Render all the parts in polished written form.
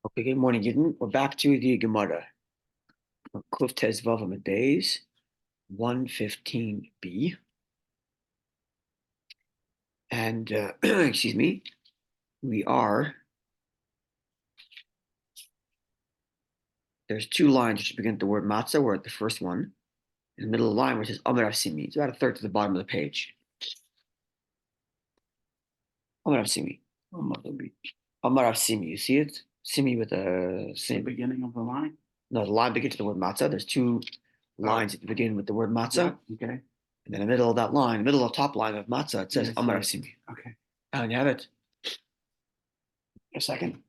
Okay, good morning, Yidden. We're back to the Gemara. Kuf Tez Vav Amud Beis 115b. And excuse me, we are there's two lines which begin with the word matzah. We're at the first one. In the middle of the line, which is Amar Avsimi. It's about a third to the bottom of the page. Amar Avsimi. Amar Avsimi. You see it? Simi with a sim. The beginning of the line? No, the line begins with the word matzah. There's two lines that begin with the word matzah. Yeah, okay. And then in the middle of that line, middle of the top line of matzah, it says Yes, Amar yes. Avsimi. Okay. And you have it. A second.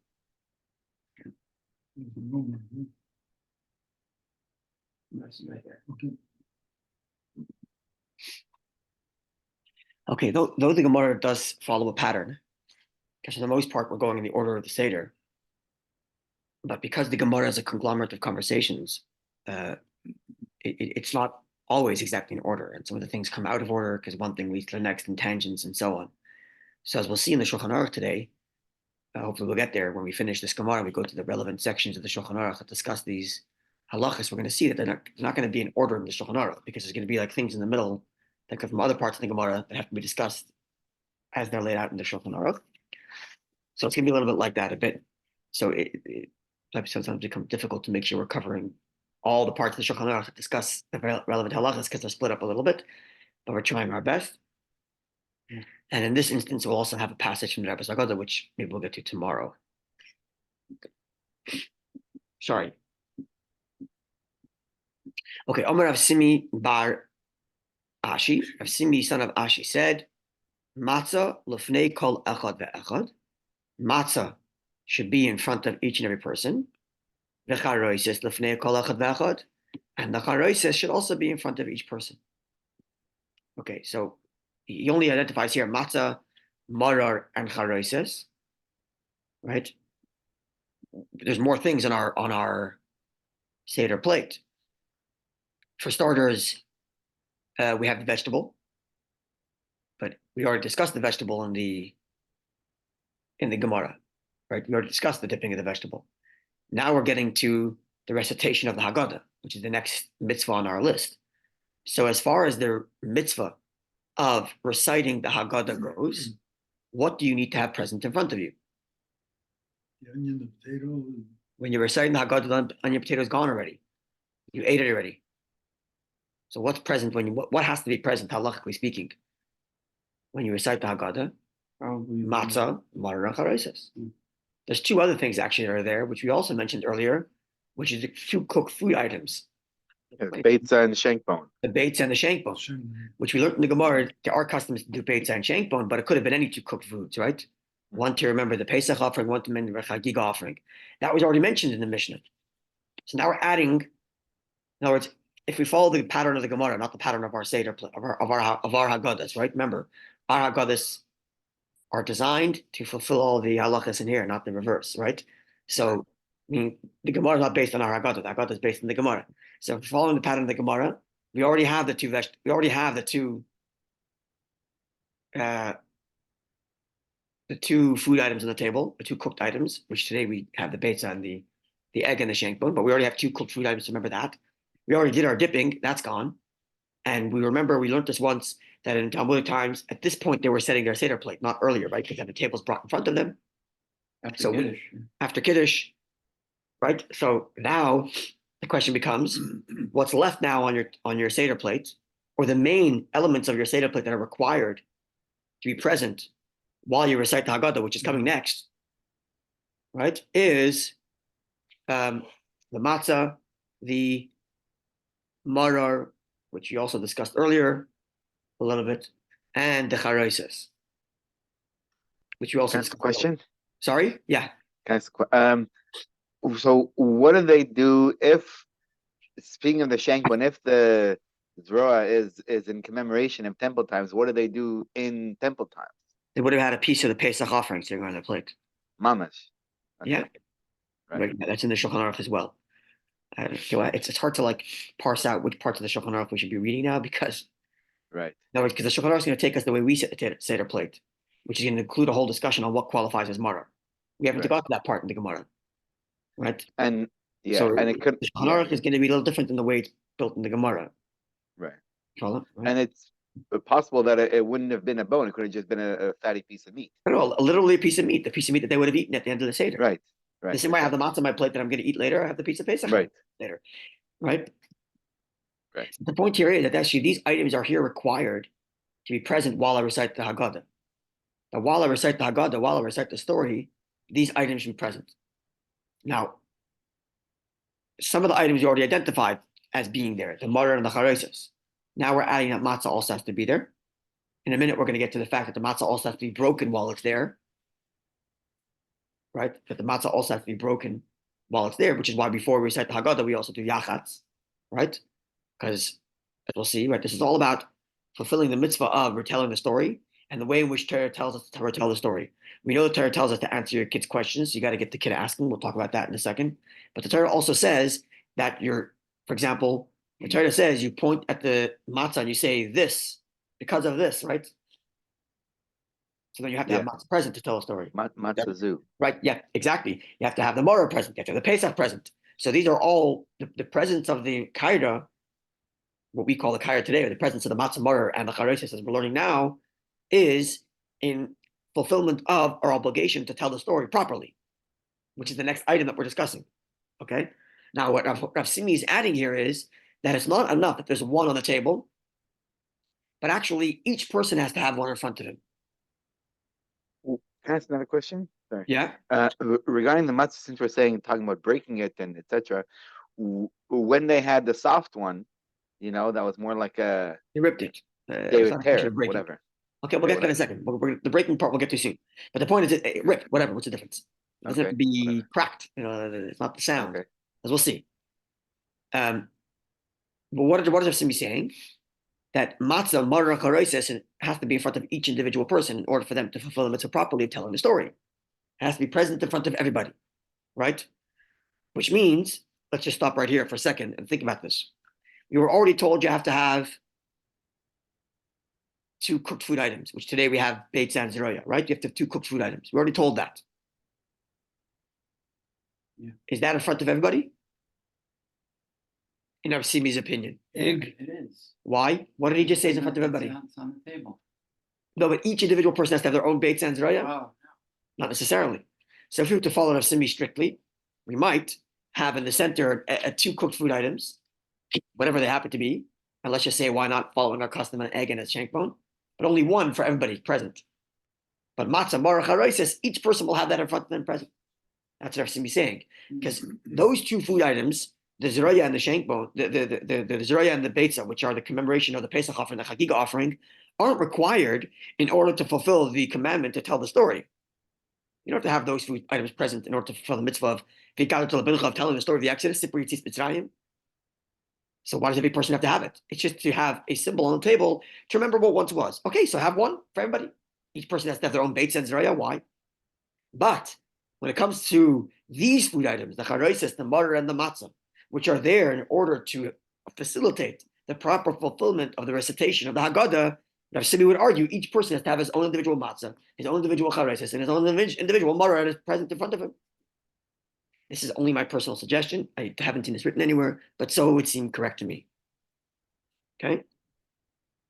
Right there. Okay. Okay, though the Gemara does follow a pattern, because for the most part we're going in the order of the Seder, but because the Gemara is a conglomerate of conversations, it's not always exactly in order, and some of the things come out of order because one thing leads to the next in tangents and so on. So as we'll see in the Shulchan Aruch today, hopefully we'll get there when we finish this Gemara, we go to the relevant sections of the Shulchan Aruch that discuss these halachas. We're going to see that they're not going to be in order in the Shulchan Aruch, because there's going to be like things in the middle that come from other parts of the Gemara that have to be discussed as they're laid out in the Shulchan Aruch. So it's going to be a little bit like that a bit. So it sometimes becomes difficult to make sure we're covering all the parts of the Shulchan Aruch that discuss the relevant halachas, because they're split up a little bit, but we're trying our best. And in this instance, we'll also have a passage from the Rebbe Zagoda, which maybe we'll get to tomorrow. Sorry. Okay, Omar Avsimi bar Ashi, Avsimi son of Ashi said, Matzah lefnei kol echad ve'echad. Matzah should be in front of each and every person. V'charoises lefnei kol echad ve'echad. And the charoises should also be in front of each person. Okay, so he only identifies here matzah, marar, and charoises, right? There's more things on our Seder plate. For starters, we have the vegetable, but we already discussed the vegetable in the Gemara, right? We already discussed the dipping of the vegetable. Now we're getting to the recitation of the Haggadah, which is the next mitzvah on our list. So as far as the mitzvah of reciting the Haggadah goes, what do you need to have present in front of you? The onion, the potato. When you're reciting the Haggadah, the onion potato is gone already. You ate it already. So what's present what has to be present, halachically speaking, when you recite the Haggadah? Probably Matzah, matzah, and charoises. There's two other things actually that are there, which we also mentioned earlier, which is the two cooked food items. Yeah, beitza and shankbone. The beitza and the shankbone, which we learned in the Gemara. There are customs to do beitza and shankbone, but it could have been any two cooked foods, right? One to remember the Pesach offering, one to remember the Chagig offering. That was already mentioned in the Mishnah. So now we're adding, in other words, if we follow the pattern of the Gemara, not the pattern of our Seder, of our Haggadahs, right? Remember, our Haggadahs are designed to fulfill all the halachas in here, not the reverse, right? So, I mean, the Gemara is not based on our Haggadah. The Haggadah is based on the Gemara. So, if we're following the pattern of the Gemara, we already have the two. The two food items on the table, the two cooked items, which today we have the beitza and the egg and the shankbone, but we already have two cooked food items. Remember that. We already did our dipping. That's gone. And we learned this once, that in Talmudic times, at this point, they were setting their Seder plate, not earlier, right? Because they had the tables brought in front of them. After Kiddush, right? So now the question becomes, what's left now on your Seder plate, or the main elements of your Seder plate that are required to be present while you recite the Haggadah, which is coming next, right? Is the matzah, the marar, which you also discussed earlier a little bit, and the charoises, which you also Can I ask a question? Sorry? Yeah. So what do they do if, speaking of the shankbone, if the zroa is in commemoration of temple times, what do they do in temple times? They would have had a piece of the Pesach offering sitting on their plate. Mamash. Okay. Yeah. Right. That's in the Shulchan Aruch as well. It's hard to like parse out which parts of the Shulchan Aruch we should be reading now, because right. No, because the Shulchan Aruch is going to take us the way we set the Seder plate, which is going to include a whole discussion on what qualifies as Mara. We haven't got to that part in the Gemara. right? And yeah, So and it could, the Shulchan Aruch is going to be a little different than the way it's built in the Gemara. right. Follow? Right? And it's possible that it wouldn't have been a bone. It could have just been a fatty piece of meat. No, literally a piece of meat, the piece of meat that they would have eaten at the end of the Seder. Right. The Right. same way I have the matzah on my plate that I'm going to eat later, I have the piece of Pesach Right. later, right? Right. The point here is that actually these items are here required to be present while I recite the Haggadah. Now, while I recite the Haggadah, while I recite the story, these items should be present. Now, some of the items you already identified as being there, the maror and the charesis. Now we're adding that matzah also has to be there. In a minute, we're going to get to the fact that the matzah also has to be broken while it's there. Right? That the matzah also has to be broken while it's there, which is why before we recite the Haggadah, we also do yachatz, right? Because, as we'll see, right, this is all about fulfilling the mitzvah of retelling the story and the way in which Torah tells us to retell the story. We know the Torah tells us to answer your kid's questions. So you got to get the kid asking. We'll talk about that in a second. But the Torah also says that for example, the Torah says you point at the matzah and you say this because of this, right? So then you have to have matzah present to tell a story. Matzah zoo. Right, yeah, exactly. You have to have the maror present. You have to have the Pesach present. So these are all the presence of the kaira, what we call the kaira today, or the presence of the matzah maror and the charesis, as we're learning now, is in fulfillment of our obligation to tell the story properly, which is the next item that we're discussing. Okay. Now, what Rav Simi is adding here is that it's not enough that there's one on the table, but actually each person has to have one in front of him. Can I ask another question? Sorry. Yeah. Regarding the matzah, since we're talking about breaking it and etc., when they had the soft one, that was more like a They ripped it. they would tear it, whatever. Okay, we'll get to that in a second. The breaking part we'll get to soon. But the point is, it ripped, whatever. What's the difference? It doesn't have to be cracked. It's not the sound, as we'll see. But what is Rav Simi saying? That matzah, maror, charesis has to be in front of each individual person in order for them to fulfill the mitzvah properly of telling the story. It has to be present in front of everybody, right? Which means, let's just stop right here for a second and think about this. You were already told you have to have 2 cooked food items, which today we have beitza and zeroya, right? You have to have 2 cooked food items. We already told that. Yeah. Is that in front of everybody? In Rav Simi's opinion. It is. Why? What did he just say is in front of everybody? It's on the table. No, but each individual person has to have their own beitza and zeroya? Oh, Not necessarily. So if we were to follow Rav Simi strictly, we might have in the center 2 cooked food items, whatever they happen to be. And let's just say, why not following our custom, an egg and a shank bone? But only one for everybody present. But matzah, maror, charesis, each person will have that in front of them present. That's what Rav Simi is saying. Because those 2 food items, the zeroya and the shank bone, the zeroya and the beitza, which are the commemoration of the Pesach offering, the Chagiga offering, aren't required in order to fulfill the commandment to tell the story. You don't have to have those food items present in order to fulfill the mitzvah of telling the story of the Exodus. So why does every person have to have it? It's just to have a symbol on the table to remember what once was. Okay, so have one for everybody. Each person has to have their own beitza and zeroya. Why? But when it comes to these food items, the charesis, the maror, and the matzah, which are there in order to facilitate the proper fulfillment of the recitation of the Haggadah, Rav Simi would argue each person has to have his own individual matzah, his own individual charesis, and his own individual maror is present in front of him. This is only my personal suggestion. I haven't seen this written anywhere, but so it would seem correct to me. Okay?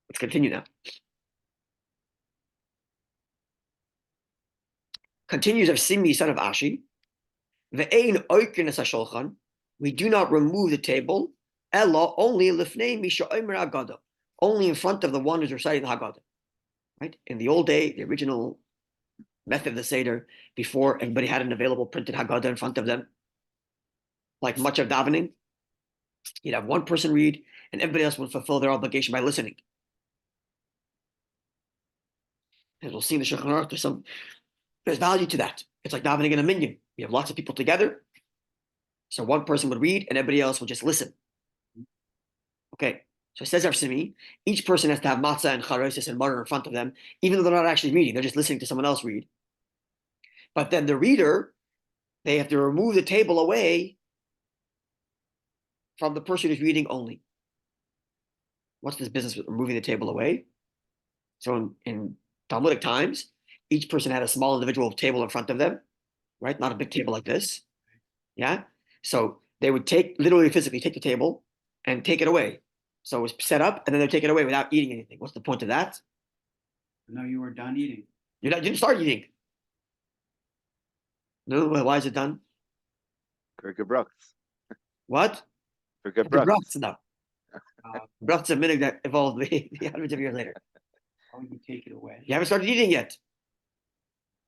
Let's continue now. Continues of Simi, son of Ashi. Ve'ein oikin es hashulchan. We do not remove the table. Ella only lifnei misha omer Haggadah. Only in front of the one who's reciting the Haggadah. Right? In the old day, the original method of the Seder, before everybody had an available printed Haggadah in front of them, like much of davening, you'd have one person read, and everybody else would fulfill their obligation by listening. As we'll see in the Shulchan Aruch, there's value to that. It's like davening in a minyan. You have lots of people together, so one person would read, and everybody else would just listen. Okay, so it says Rav Simi, each person has to have matzah and charesis and maror in front of them, even though they're not actually reading, they're just listening to someone else read. But then the reader, they have to remove the table away from the person who's reading only. What's this business with removing the table away? So in Talmudic times, each person had a small individual table in front of them, right? Not a big table like this. Yeah. So they would literally physically take the table and take it away. So it was set up and then they'd take it away without eating anything. What's the point of that? No, you were done eating. You didn't start eating. No, well, why is it done? For gebrachs. What? For The gebrachs. brachs, no. Brachs a minute that evolved hundreds of years later. How would you take it away? You haven't started eating yet.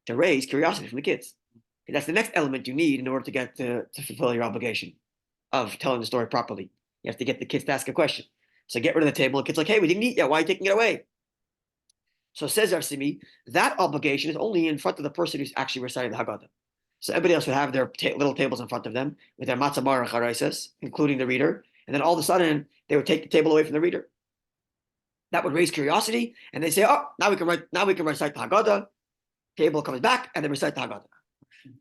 To raise curiosity from the kids. And that's the next element you need in order to get to fulfill your obligation of telling the story properly. You have to get the kids to ask a question. So get rid of the table. The kid's like, hey, we didn't eat yet. Why are you taking it away? So says Rav Simi, that obligation is only in front of the person who's actually reciting the Haggadah. So everybody else would have their little tables in front of them with their matzah bar and charaises, including the reader. And then all of a sudden, they would take the table away from the reader. That would raise curiosity. And they say, oh, now we can recite the Haggadah. Table comes back, and then recite the Haggadah.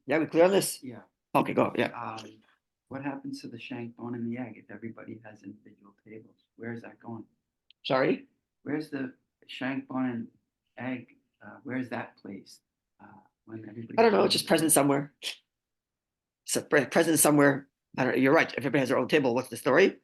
Yeah, we clear on this? Yeah. Okay, go. Yeah. What happens to the shank bone and the egg if everybody has individual tables? Where is that going? Sorry? Where's the shank bone and egg? Where's that placed? When everybody I don't know. It's just present somewhere. So present somewhere. I don't know. You're right. If everybody has their own table, what's the story?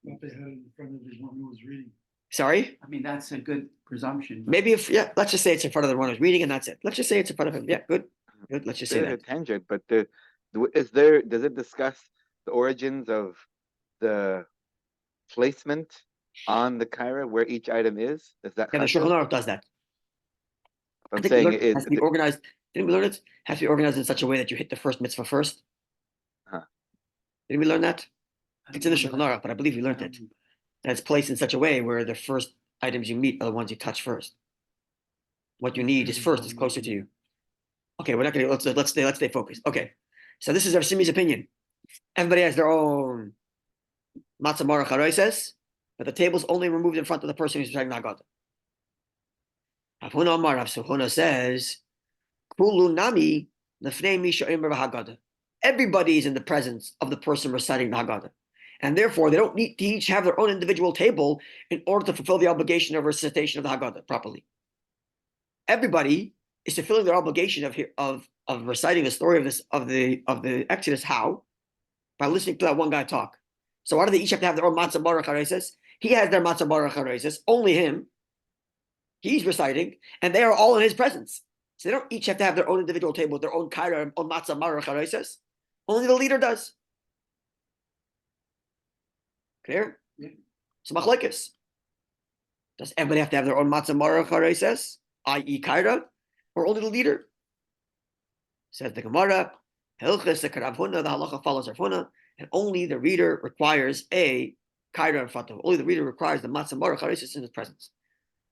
What they had in front of the one who was reading. Sorry? I mean, that's a good presumption. Maybe let's just say it's in front of the one who's reading and that's it. Let's just say it's in front of him. Yeah, good. Good. Let's just say There's that. a tangent, but does it discuss the origins of the placement on the kaira where each item is? Is that Yeah, the Shulchan Aruch does that. I I'm think we saying learned it has to be organized. Didn't we learn it? Has to be organized in such a way that you hit the first mitzvah first. Huh. Didn't we learn that? I It's in the don't Shulchan know. Aruch, but I believe we learned it. And it's placed in such a way where the first items you meet are the ones you touch first. What you need is first, is closer to you. Okay, we're not gonna let's stay focused. Okay. So this is Rav Simi's opinion. Everybody has their own matzah marach haraises, but the table's only removed in front of the person who's reciting the Haggadah. Rav Huna Amar, Rav Huna says, Kulu nami lefnei mi she'omer v'Haggadah. Everybody is in the presence of the person reciting the Haggadah. And therefore, they don't need to each have their own individual table in order to fulfill the obligation of recitation of the Haggadah properly. Everybody is fulfilling their obligation of reciting the story of the Exodus. How? By listening to that one guy talk. So why do they each have to have their own matzah baruch hareses? He has their matzah baruch hareses, only him. He's reciting, and they are all in his presence. So they don't each have to have their own individual table with their own kaira, own matzah baruch hareses. Only the leader does. Clear? Yeah. So machlekes. Does everybody have to have their own matzah baruch hareses, i.e. kaira, or only the leader? Says the Gemara, Hilchis the Rav Huna, the halacha follows Rav Huna, and only the reader requires a kaira in front of him. Only the reader requires the matzah baruch hareses in his presence,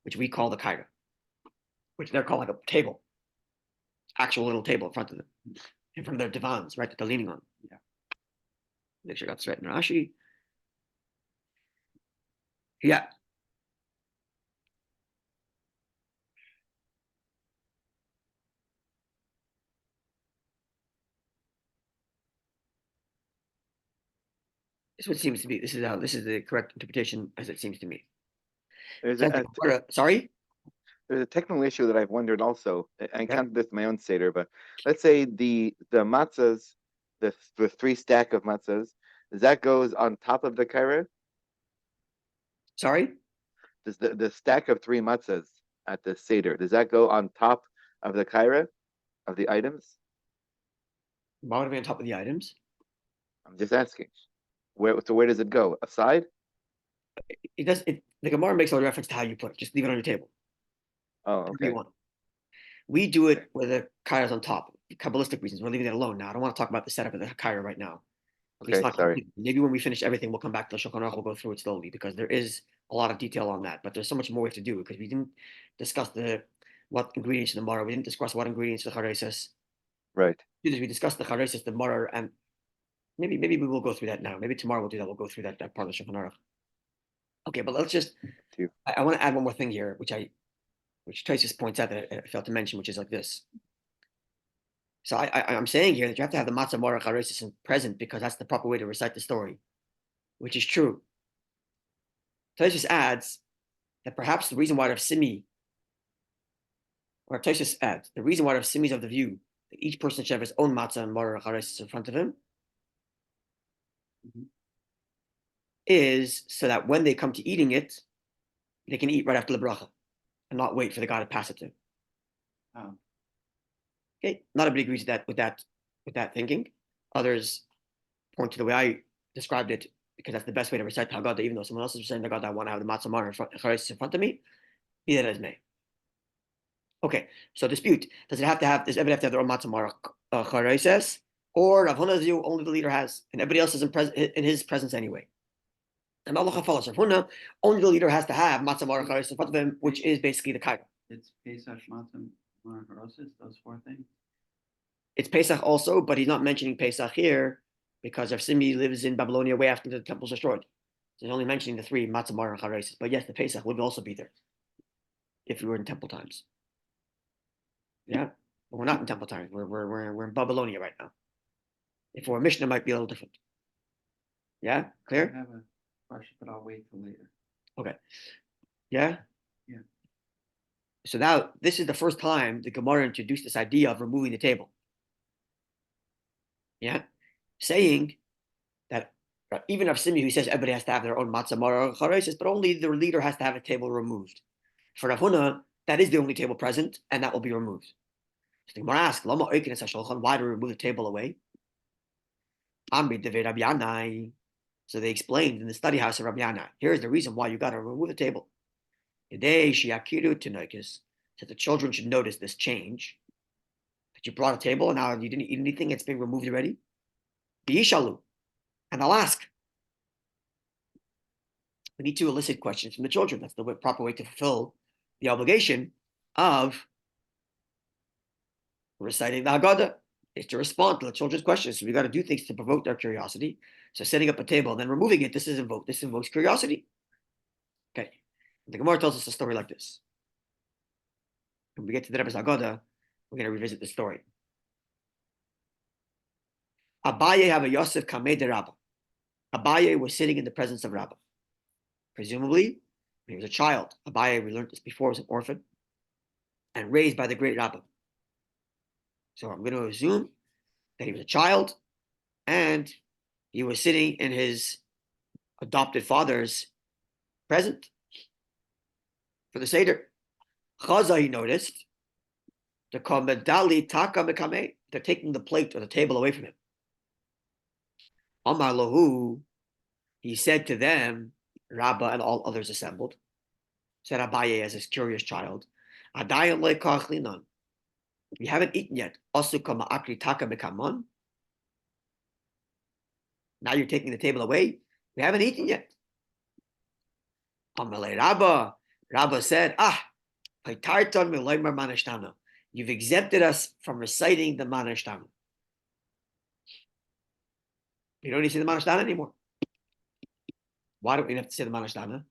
which we call the kaira, which they're called like a table, actual little table in front of them, in front of their divans, right, that they're leaning on. Yeah. Make sure I got straight in Rashi. Yeah. This is what seems to be. This is the correct interpretation as it seems to me. there's Sorry? a technical issue that I've wondered also. I encountered this in my own seder, but let's say the matzahs, the three stack of matzahs, that goes on top of the kaira. Sorry? Does the stack of three matzahs at the seder, does that go on top of the kaira of the items? Why would it be on top of the items? I'm just asking. Where does it go? Aside? It does. The Gemara makes no reference to how you put it. Just leave it on your table. Oh, Whatever okay. you want. We do it with the kaira's on top. Kabbalistic reasons. We're leaving it alone now. I don't want to talk about the setup of the kaira right now. At least Okay, not sorry. completely. Maybe when we finish everything, we'll come back to the Shulchan Aruch. We'll go through it slowly because there is a lot of detail on that. But there's so much more we have to do because we didn't discuss what ingredients in the maror. We didn't discuss what ingredients the charesis. Right. We discussed the charesis, the maror, and maybe we will go through that now. Maybe tomorrow we'll do that. We'll go through that part of the Shulchan Aruch. Okay, but let's just. I want to add one more thing here, which Tosis points out that I failed to mention, which is like this. So I'm saying here that you have to have the matzah marach haresis present because that's the proper way to recite the story, which is true. Tosis adds that perhaps the reason why Rav Simi, is of the view that each person should have his own matzah and marach haresis in front of him is so that when they come to eating it, they can eat right after the bracha and not wait for the guy to pass it to. Oh, Okay, not everybody agrees with that thinking. Others point to the way I described it because that's the best way to recite the Haggadah, even though someone else is reciting the Haggadah. I want to have the matzah mar in front of me. Be that as may. Okay, so dispute. Does everybody have to have their own matzah mar chareses, or Rav Huna view only the leader has, and everybody else is in his presence anyway? And Allah follows Rav Huna, only the leader has to have matzah mar chareses in front of him, which is basically the kaira. it's Pesach, Matzah, Mar Harosis, those four things. It's Pesach also, but he's not mentioning Pesach here because Rav Simi lives in Babylonia way after the temple's destroyed. So he's only mentioning the three matzah mar and chareses. But yes, the Pesach would also be there if we were in temple times. Yeah, but we're not in temple times. We're in Babylonia right now. If we're Mishnah, it might be a little different. Yeah, I clear? have a question, but I'll wait till later. Okay. Yeah. Yeah. So now this is the first time the Gemara introduced this idea of removing the table. Yeah, saying that even Rav Simi, who says everybody has to have their own matzah mar or charesis, but only the leader has to have a table removed. For Rav Huna, that is the only table present, and that will be removed. So the Gemara asks, "Lama oikenes hashulchan? Why do we remove the table away?" Amri devei Rabbi Yanai. So they explained in the study house of Rabbi Yanai. Here's the reason why you got to remove the table. Today, shiakiru tinoikis, so the children should notice this change. That you brought a table and now you didn't eat anything; it's being removed already. B'yishalu, and I'll ask. We need to elicit questions from the children. That's the proper way to fulfill the obligation of reciting the Haggadah, is to respond to the children's questions. So we got to do things to provoke their curiosity. So setting up a table and then removing it, this invokes curiosity. Okay. The Gemara tells us a story like this. When we get to the Rebbe's Haggadah, we're going to revisit the story. Abaye have a Yosef Kameh de Rabba. Abaye was sitting in the presence of Rabba. Presumably, when he was a child. Abaye, we learned this before, was an orphan and raised by the great Rabba. So I'm going to assume that he was a child and he was sitting in his adopted father's present for the Seder. Chaza, he noticed, they're taking the plate or the table away from him. Amar lahu, he said to them, Rabba and all others assembled, said Abaye as his curious child, Adayan le kachlinan. We haven't eaten yet. Now you're taking the table away. We haven't eaten yet. Rabba said, you've exempted us from reciting the manashtana. You don't need to say the manashtana anymore. Why don't we have to say the manashtana?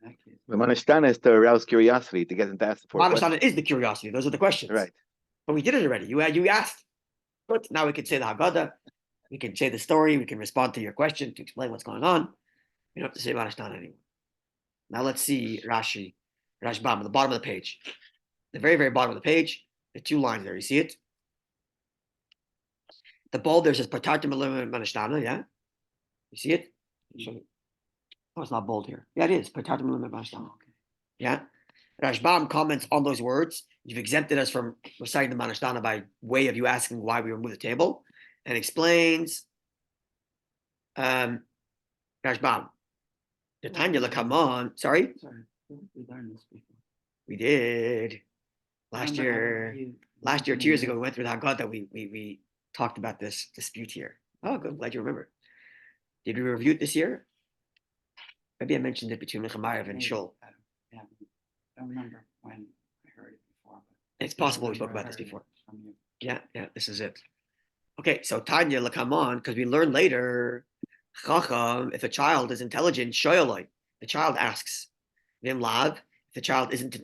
In that case, The manashtana is to arouse curiosity, to get them to ask the four Manashtana questions. is the curiosity. Those are the questions. Right. But we did it already. You asked. But now we can say the Haggadah. We can say the story. We can respond to your question to explain what's going on. We don't have to say Manashtana anymore. Now let's see Rashbam at the bottom of the page. The very, very bottom of the page, the two lines there. You see it? The bold there says Patartim Manashtana, yeah? You see it? Oh, it's not bold here. Yeah, it is. Patartim Manashtana. Yeah? Rashbam comments on those words. You've exempted us from reciting the Manashtana by way of you asking why we remove the table, and explains Rashbam. The Tanya come on. Sorry? sorry, we learned this before. We did. Last I year, remember you 2 years ago, we went through the Haggadah. We talked about this dispute here. Oh, good. Glad you remember. Did we review it this year? Maybe I mentioned it between Mechamayev and Maybe. Shul. I don't remember when I heard it before. But It's possible we I spoke remember about this I heard before. it from you. Yeah, this is it. Okay, so Tanya Lakamon, because we learn later, Chacham, if a child is intelligent, Shoyaloi, the child asks. Vim Lav, if the child isn't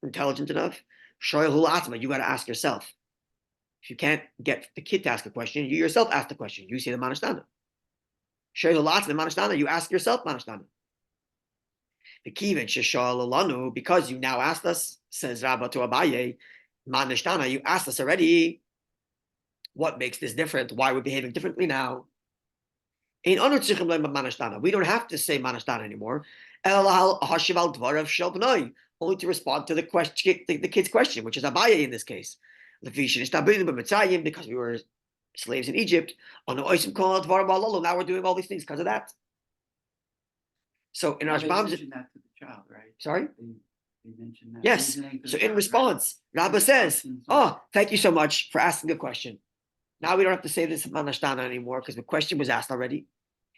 intelligent enough, Shoyal Atma, you got to ask yourself. If you can't get the kid to ask a question, you yourself ask the question. You say the Manashtana. Shoyal Atma, Manashtana, you ask yourself Manashtana. The Kivin Sheshalanu, because you now asked us, says Rabba to Abaye, Manashtana, you asked us already. What makes this different? Why we're behaving differently now? We don't have to say manashtana anymore. Only to respond to the question, the kid's question, which is Abaye in this case. Because we were slaves in Egypt. Now we're doing all these things because of that. So in Well, they Rashbam's, mentioned that to the child, right? sorry? They mentioned that. Yes. reasoning to So the in child, response, right? Rabbi says, Questions. "Oh, thank you so much for asking a question. Now we don't have to say this manashtana anymore because the question was asked already.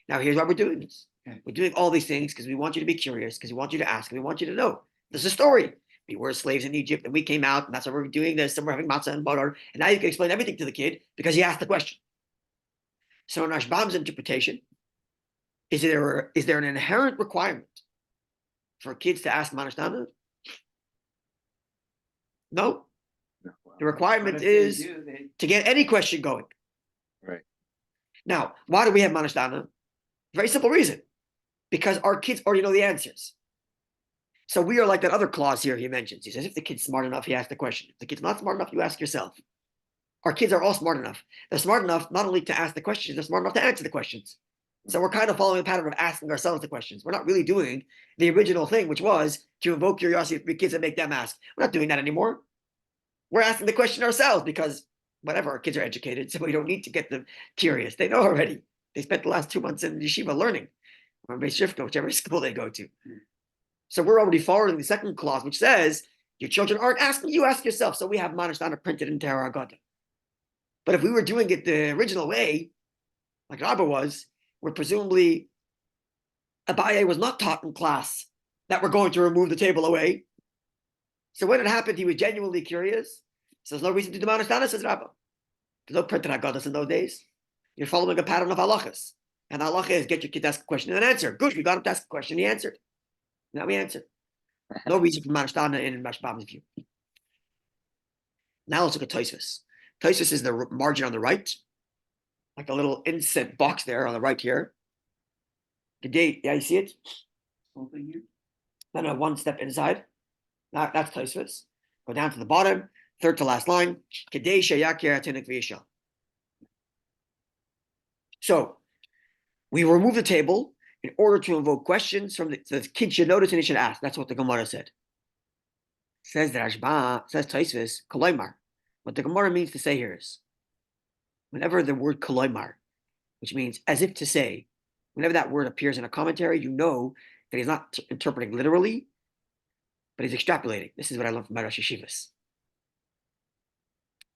Now here's why we're doing this. Okay. We're doing all these things because we want you to be curious, because we want you to ask, and we want you to know. This is a story. We were slaves in Egypt, and we came out, and that's why we're doing this, and we're having matzah and butter. And now you can explain everything to the kid because he asked the question. So in Rashbam's interpretation, is there an inherent requirement for kids to ask manashtana? No. The requirement But if they is do, they- to get any question going. Right. Now, why do we have manashtana? Very simple reason. Because our kids already know the answers. So we are like that other clause here he mentions. He says, if the kid's smart enough, he asks the question. If the kid's not smart enough, you ask yourself. Our kids are all smart enough. They're smart enough not only to ask the questions, they're smart enough to answer the questions. So we're kind of following the pattern of asking ourselves the questions. We're not really doing the original thing, which was to invoke curiosity of the kids and make them ask. We're not doing that anymore. We're asking the question ourselves because whatever, our kids are educated, so we don't need to get them curious. They know already. They spent the last 2 months in yeshiva learning, or Shifka, whichever school they go to. So we're already following the second clause, which says your children aren't asking, you ask yourself. So we have manashtana printed into our Agada. But if we were doing it the original way, like Rabbi was, where presumably Abaye was not taught in class that we're going to remove the table away. So when it happened, he was genuinely curious. So there's no reason to do manashtana, says Rabbi. There's no printed Agadas in those days. You're following a pattern of halachas. And halacha is get your kid to ask a question and an answer. Good, we got him to ask a question, he answered. Now we answered. No reason for manashtana in Rashbam's view. Now let's look at Tosfos. Tosfos is the margin on the right, like a little inset box there on the right here. The gate, yeah, you see it? Whole thing here. Then one step inside. That's Tosfos. Go down to the bottom, third to last line. So we remove the table in order to invoke questions from the kid should notice and he should ask. That's what the Gemara said. Says the Rashba, says Tosfos, koloimar. What the Gemara means to say here is, whenever the word koloimar, which means as if to say, whenever that word appears in a commentary, you know that he's not interpreting literally, but he's extrapolating. This is what I learned from my Rosh Yeshivas.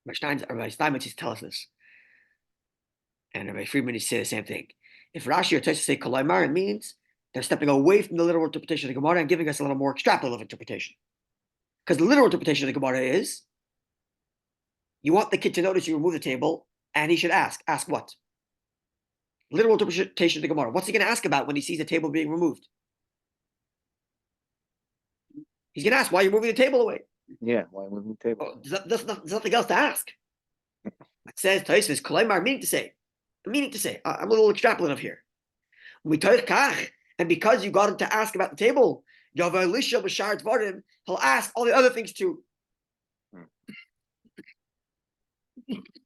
Rabbi Steinmetz used to tell us this. And Rabbi Friedman used to say the same thing. If Rashi or Tosfos say koloimar, it means they're stepping away from the literal interpretation of the Gemara and giving us a little more extrapolative interpretation. Because the literal interpretation of the Gemara is, you want the kid to notice you remove the table, and he should ask. Ask what? Literal interpretation of the Gemara. What's he going to ask about when he sees the table being removed? He's going to ask, why are you moving the table away? Yeah, why moving the table? Oh, there's nothing else to ask. It says, Tosfos, koloimar, meaning to say, I'm a little extrapolative here. And because you got him to ask about the table, he'll ask all the other things too.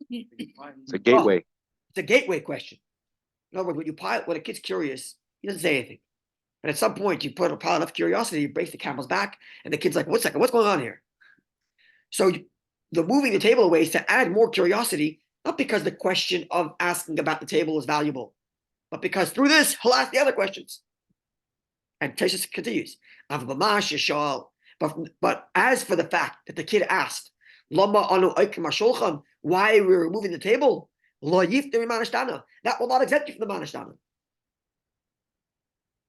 It's a gateway. It's a gateway question. In other words, when a kid's curious, he doesn't say anything. But at some point, you put a pile of curiosity, you break the camel's back, and the kid's like, what's going on here? So the moving the table away is to add more curiosity, not because the question of asking about the table is valuable, but because through this, he'll ask the other questions. And Tosfos continues, but as for the fact that the kid asked, why are we removing the table? That will not exempt you from the manashtana.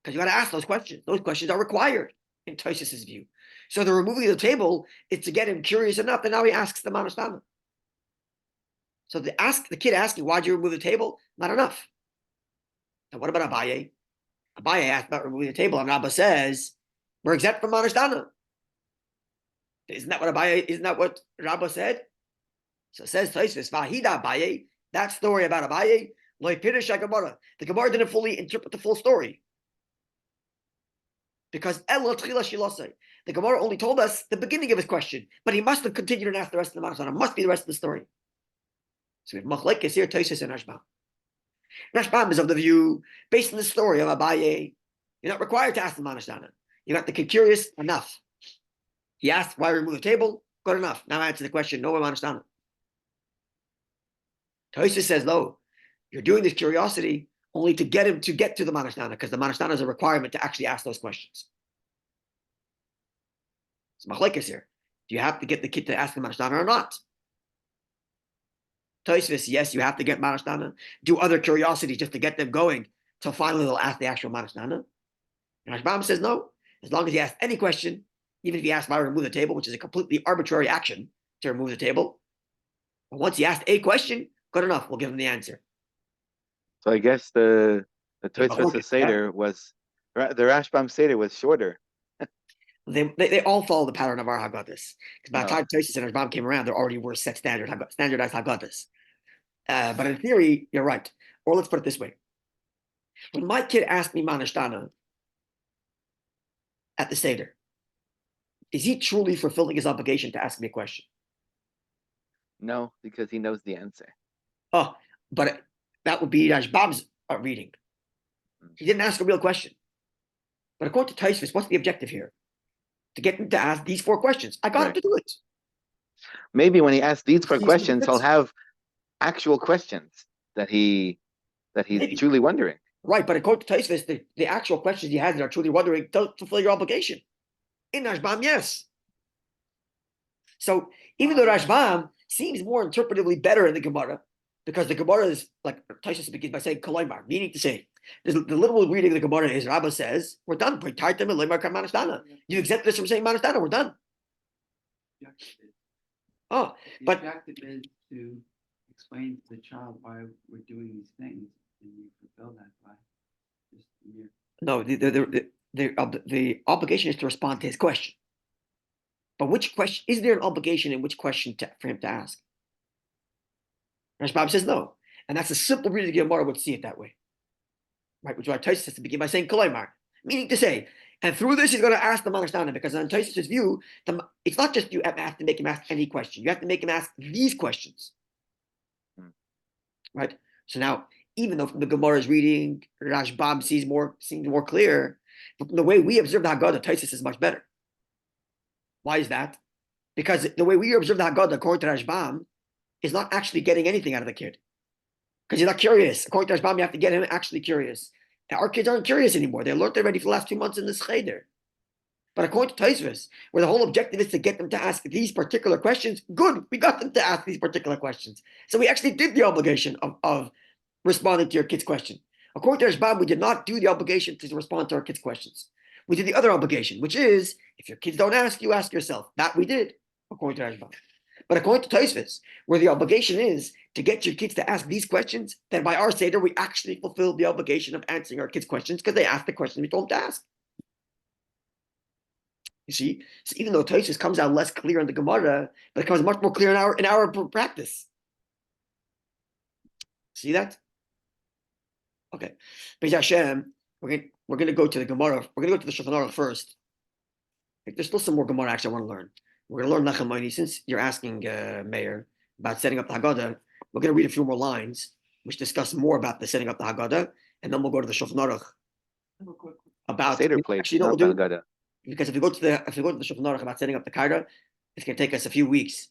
Because you got to ask those questions. Those questions are required in Tosfos' view. So the removing of the table is to get him curious enough that now he asks the manashtana. So the kid asking, why'd you remove the table? Not enough. And what about Abaye? Abaye asked about removing the table, and Rabba says, we're exempt from manashtana. Isn't that what Rabba said? So it says Tosfos, Vahida Abaye, that story about Abaye, the Gemara didn't fully interpret the full story. Because the Gemara only told us the beginning of his question, but he must have continued and asked the rest of the manashtana. It must be the rest of the story. So we have machlekes here, Tosfos and Rashba. Rashbam is of the view, based on the story of Abaye, you're not required to ask the Manashtana. You got the kid curious enough. He asked why remove the table. Good enough. Now answer the question. No Manashtana. Tosfos says, no, you're doing this curiosity only to get him to get to the Manashtana, because the Manashtana is a requirement to actually ask those questions. It's machlekes here. Do you have to get the kid to ask the Manashtana or not? Tosfos, yes, you have to get Manashtana. Do other curiosities just to get them going till finally they'll ask the actual Manashtana. And Rashbam says no. As long as he asks any question, even if he asks why remove the table, which is a completely arbitrary action to remove the table, but once he asked a question, good enough. We'll give him the answer. So I guess the Tosfos Seder was, the Rashbam Seder was shorter. They all follow the pattern of our Haggadahs. Because by the time Oh. Tosfos and Rashbam came around, there already were set standardized Haggadahs. But in theory, you're right. Or let's put it this way. When my kid asked me Manashtana at the Seder, is he truly fulfilling his obligation to ask me a question? No, because he knows the answer. Oh, but that would be Rashbam's reading. He didn't ask a real question. But according to Tosfos, what's the objective here? To get him to ask these 4 questions. I got him to do it. Maybe when he asks these 4 He's questions, he'll convinced. have actual questions that he's Maybe. truly wondering. Right, but according to Tosfos, the actual questions he has that are truly wondering don't fulfill your obligation. In Rashbam, yes. So even though Rashbam seems more interpretively better in the Gemara, because the Gemara is like Tosfos begins by saying Kolaimar, meaning to say, the literal reading of the Gemara is Rabbah says, we're done. You exempt this from saying Manashtana, we're done. Oh, The but objective is to explain to the child why we're doing these things, and you fulfill that by just mere. no, the obligation is to respond to his question. But which question is there an obligation in which question for him to ask? Rashbam says no, and that's a simple reading of the Gemara would see it that way, right? Which is why Tosfos has to begin by saying Kolaimar, meaning to say, and through this he's going to ask the Manashtana, because on Tosfos' view, it's not just you have to make him ask any question; you have to make him ask these questions, right? So now, even though from the Gemara's reading, Rashbam seems more clear, but from the way we observe the Haggadah, Tosfos is much better. Why is that? Because the way we observe the Haggadah, according to Rashbam, is not actually getting anything out of the kid. Because he's not curious. According to Rashbam, you have to get him actually curious. And our kids aren't curious anymore. They learned already for the last 2 months in this cheder. But according to Tosfos, where the whole objective is to get them to ask these particular questions, good, we got them to ask these particular questions. So we actually did the obligation of responding to your kid's question. According to Rashbam, we did not do the obligation to respond to our kids' questions. We did the other obligation, which is, if your kids don't ask, you ask yourself. That we did, according to Rashbam. But according to Tosfos, where the obligation is to get your kids to ask these questions, then by our Seder, we actually fulfilled the obligation of answering our kids' questions because they asked the question we told them to ask. You see? So even though Tosfos comes out less clear in the Gemara, but it comes much more clear in our practice. See that? Okay. B'ez Hashem, we're going to go to the Gemara. We're going to go to the Shulchan Aruch first. There's still some more Gemara actually I want to learn. We're going to learn Lechem. Since you're asking, Meir, about setting up the Haggadah, we're going to read a few more lines which discuss more about the setting up the Haggadah, and then we'll go to the Shulchan Aruch about Seder plate, actually not we'll do, Haggadah. because if we go to the Shulchan Aruch about setting up the Kaira, it's going to take us a few weeks,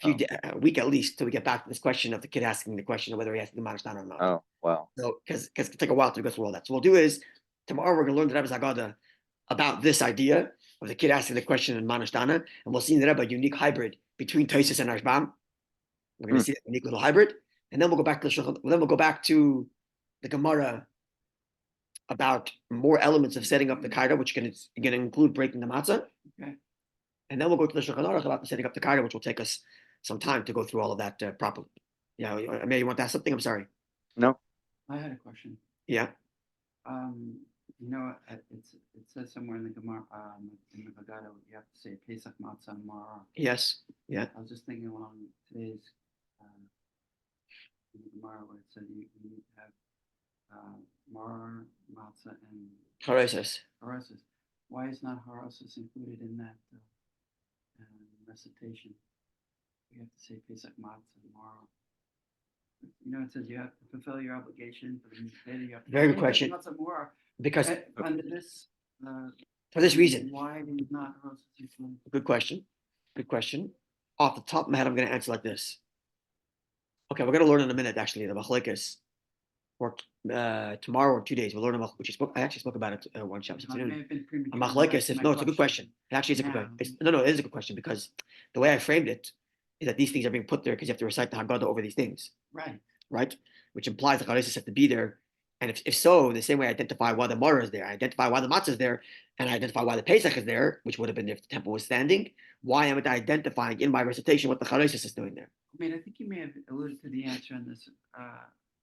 a week at least, till we get back to this question of the kid asking the question of whether he has to do Manashtana or not. Oh, wow. So because it take a while to go through all that. So what we'll do is tomorrow we're going to learn the Rebbe's Haggadah about this idea of the kid asking the question in Manashtana, and we'll see in the Rebbe a unique hybrid between Tosfos and Rashbam. We're going to see that unique little hybrid, and then we'll go back to the Gemara about more elements of setting up the kaira, which can include breaking the matzah. Okay. And then we'll go to the Shulchan Aruch about the setting up the kaira, which will take us some time to go through all of that properly. Yeah, Amir, you want to ask something? I'm sorry. No. I had a question. Yeah. It says somewhere in the Gemara, in the Haggadah, you have to say Pesach Matzah Mara. Yes. Yeah. I was just thinking along today's in the Gemara where it said you need to have Mara, Matzah, and Hareses. Hareses. Why is not Hareses included in that recitation? You have to say Pesach Matzah Mara. You know, it says you have to fulfill your obligation for the day you have to. Very good question. Lots of more. Because Under this, for this reason, why do you not roast this one? good question. Good question. Off the top of my head, I'm going to answer like this. Okay, we're going to learn in a minute, actually, the machlekes. Or tomorrow or 2 days, we'll learn about, I actually spoke about it one Shabbos I may afternoon. have been premature. Machlekes, My no, it's a good question. It actually is a good now. question. No, it is a good question because the way I framed it is that these things are being put there because you have to recite the Haggadah over these things, Right. which implies the Charesis have to be there. And if so, the same way I identify why the Maror is there, I identify why the Matzah is there, and I identify why the Pesach is there, which would have been if the temple was standing. Why am I identifying in my recitation what the Charesis is doing there? I mean, I think you may have alluded to the answer in this,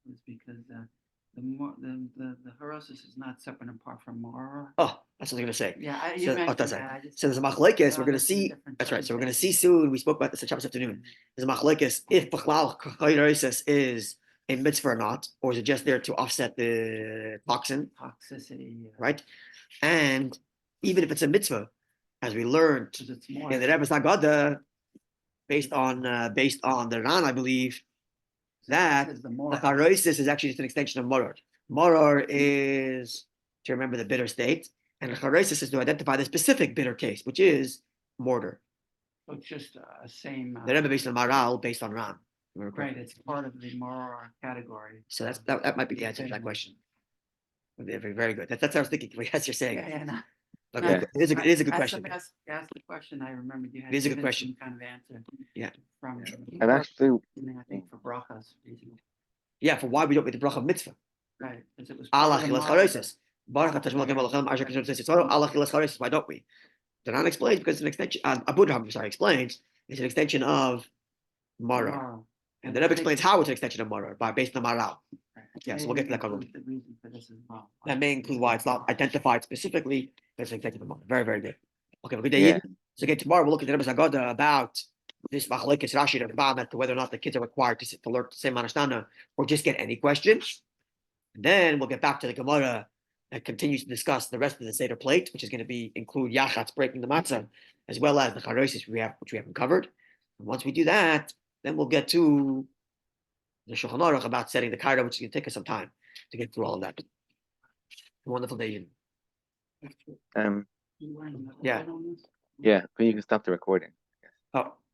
was because the Harosis is not separate and apart from Mara. Oh, that's what I was going to say. Yeah, you So, mentioned that's that. right. So there's a machlekes. We're going to that's in see. different That's right. So we're going to circumstances. see soon. We spoke about this at Shabbos afternoon. There's a machlekes if b'chlal chayroses is a mitzvah or not, or is it just there to offset the toxin, Toxicity. right? And even if it's a mitzvah, as we learned Because it's more. in the Rebbe's Haggadah, based on the Ran, I believe, that Says the the more. chayroses is actually just an extension of moror. Moror is to remember the bitter state, and the charesis is to identify the specific bitter taste, which is mortar. So it's just same. The Rebbe based on Maral, based on Ram. Right, it's part of the moral category. So that might be the answer to that question. Very, very good. That's what I was thinking. As you're saying, No. Look, Yeah. it is a good question. Ask the question. I remember you had It is a good given question. some kind of answer. Yeah. From. And actually, I think for brachas, basically. Yeah, for why we don't make the bracha of mitzvah. Right, because it was. Allah chilas charesis. Baruch atah Shemol Kemal Lachem, Asher Kishon Tzitz. Allah chilas charesis. Why don't we? The Ran explains because it's an extension. Abu Dhabi, explains it's an extension of Maror. And the Rebbe explains how it's an extension of Maror based on Maral. Yeah, so we'll get to that. The reason for this as well. That may include why it's not identified specifically as an extension of Maror. Very, very good. Okay, good day. Yeah. So again, tomorrow we'll look at the Rebbe's Haggadah about this machlekes Rashi and Rambam as to whether or not the kids are required to learn the same Manashtana or just get any questions. And then we'll get back to the Gemara that continues to discuss the rest of the Seder plate, which is going to include Yachatz breaking the matzah, as well as the Charosis which we haven't covered. And once we do that, then we'll get to the Shulchan Aruch about setting the Kaira, which is going to take us some time to get through all of that. Wonderful day. yeah, Yeah. yeah, but you can stop the recording. Oh.